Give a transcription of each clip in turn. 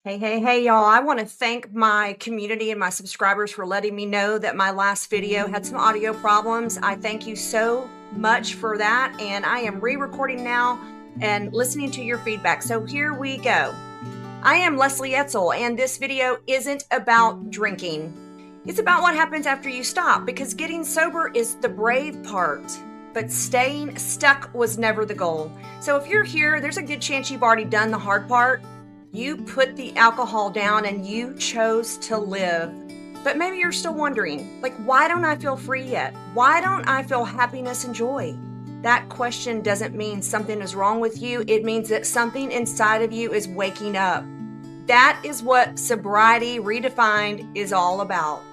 Hey, y'all. I want to thank my community and my subscribers for letting me know that my last video had some audio problems. I thank you so much for that. And I am re-recording now and listening to your feedback. So here we go. I am Leslie Etzel, and this video isn't about drinking. It's about what happens after you stop, because getting sober is the brave part, but staying stuck was never the goal. So if you're here, there's a good chance you've already done the hard part. You put the alcohol down and you chose to live. But maybe you're still wondering, why don't I feel free yet? Why don't I feel happiness and joy? That question doesn't mean something is wrong with you. It means that something inside of you is waking up. That is what Sobriety Redefined is all about.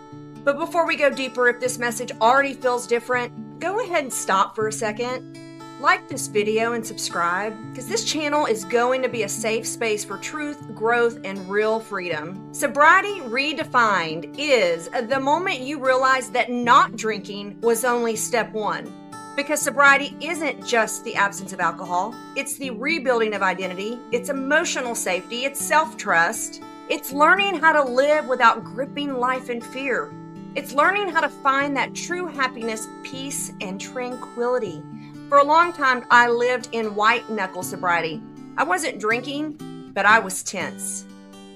But before we go deeper, if this message already feels different, go ahead and stop for a second. Like this video and subscribe, because this channel is going to be a safe space for truth, growth, and real freedom. Sobriety Redefined is the moment you realize that not drinking was only step one. Because sobriety isn't just the absence of alcohol, it's the rebuilding of identity, it's emotional safety, it's self-trust, it's learning how to live without gripping life in fear. It's learning how to find that true happiness, peace, and tranquility. For a long time, I lived in white-knuckle sobriety. I wasn't drinking, but I was tense.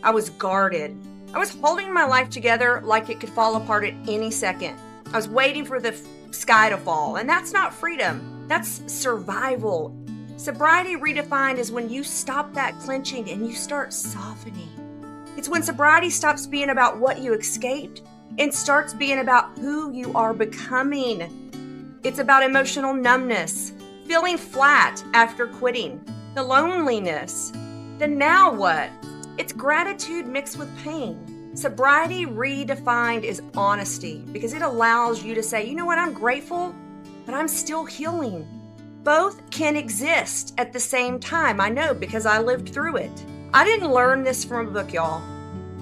I was guarded. I was holding my life together like it could fall apart at any second. I was waiting for the sky to fall, and that's not freedom. That's survival. Sobriety Redefined is when you stop that clenching and you start softening. It's when sobriety stops being about what you escaped and starts being about who you are becoming. It's about emotional numbness, feeling flat after quitting, the loneliness, the now what? It's gratitude mixed with pain. Sobriety Redefined is honesty, because it allows you to say, you know what, I'm grateful, but I'm still healing. Both can exist at the same time. I know, because I lived through it. I didn't learn this from a book, y'all.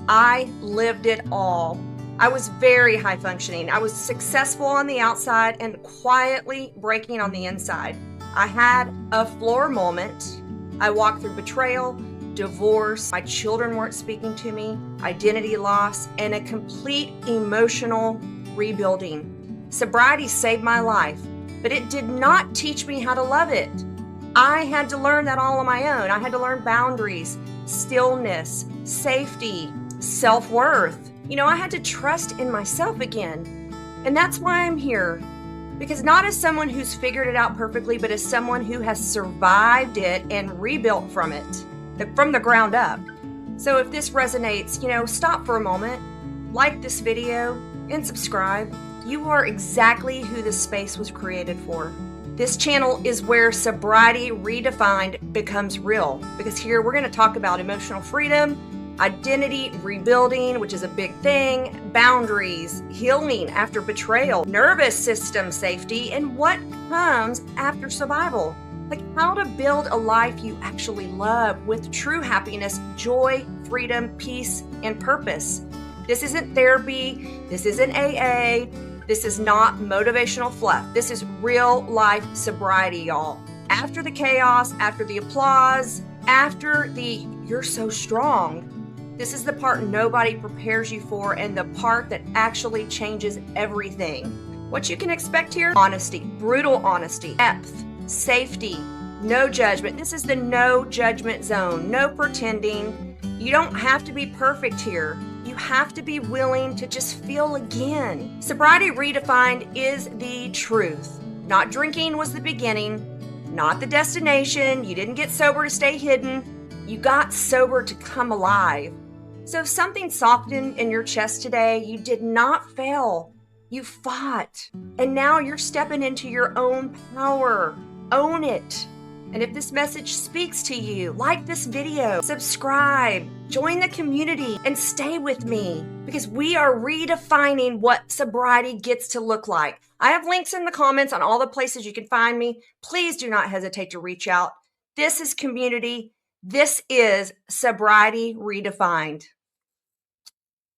I lived it all. I was very high functioning. I was successful on the outside and quietly breaking on the inside. I had a floor moment. I walked through betrayal, divorce, my children weren't speaking to me, identity loss, and a complete emotional rebuilding. Sobriety saved my life, but it did not teach me how to love it. I had to learn that all on my own. I had to learn boundaries, stillness, safety, self-worth. I had to trust in myself again. And that's why I'm here. Because not as someone who's figured it out perfectly, but as someone who has survived it and rebuilt from it, from the ground up. So if this resonates, stop for a moment, like this video, and subscribe. You are exactly who this space was created for. This channel is where Sobriety Redefined becomes real. Because here we're going to talk about emotional freedom, identity rebuilding, which is a big thing, boundaries, healing after betrayal, nervous system safety, and what comes after survival. How to build a life you actually love with true happiness, joy, freedom, peace, and purpose. This isn't therapy. This isn't AA. This is not motivational fluff. This is real life sobriety, y'all. After the chaos, after the applause, after the "you're so strong," this is the part nobody prepares you for, and the part that actually changes everything. What you can expect here: honesty, brutal honesty, depth, safety, no judgment. This is the no judgment zone, no pretending. You don't have to be perfect here. You have to be willing to just feel again. Sobriety Redefined is the truth. Not drinking was the beginning, not the destination. You didn't get sober to stay hidden. You got sober to come alive. So if something softened in your chest today, you did not fail. You fought. And now you're stepping into your own power. Own it. And if this message speaks to you, like this video, subscribe, join the community, and stay with me, because we are redefining what sobriety gets to look like. I have links in the comments on all the places you can find me. Please do not hesitate to reach out. This is community. This is Sobriety Redefined.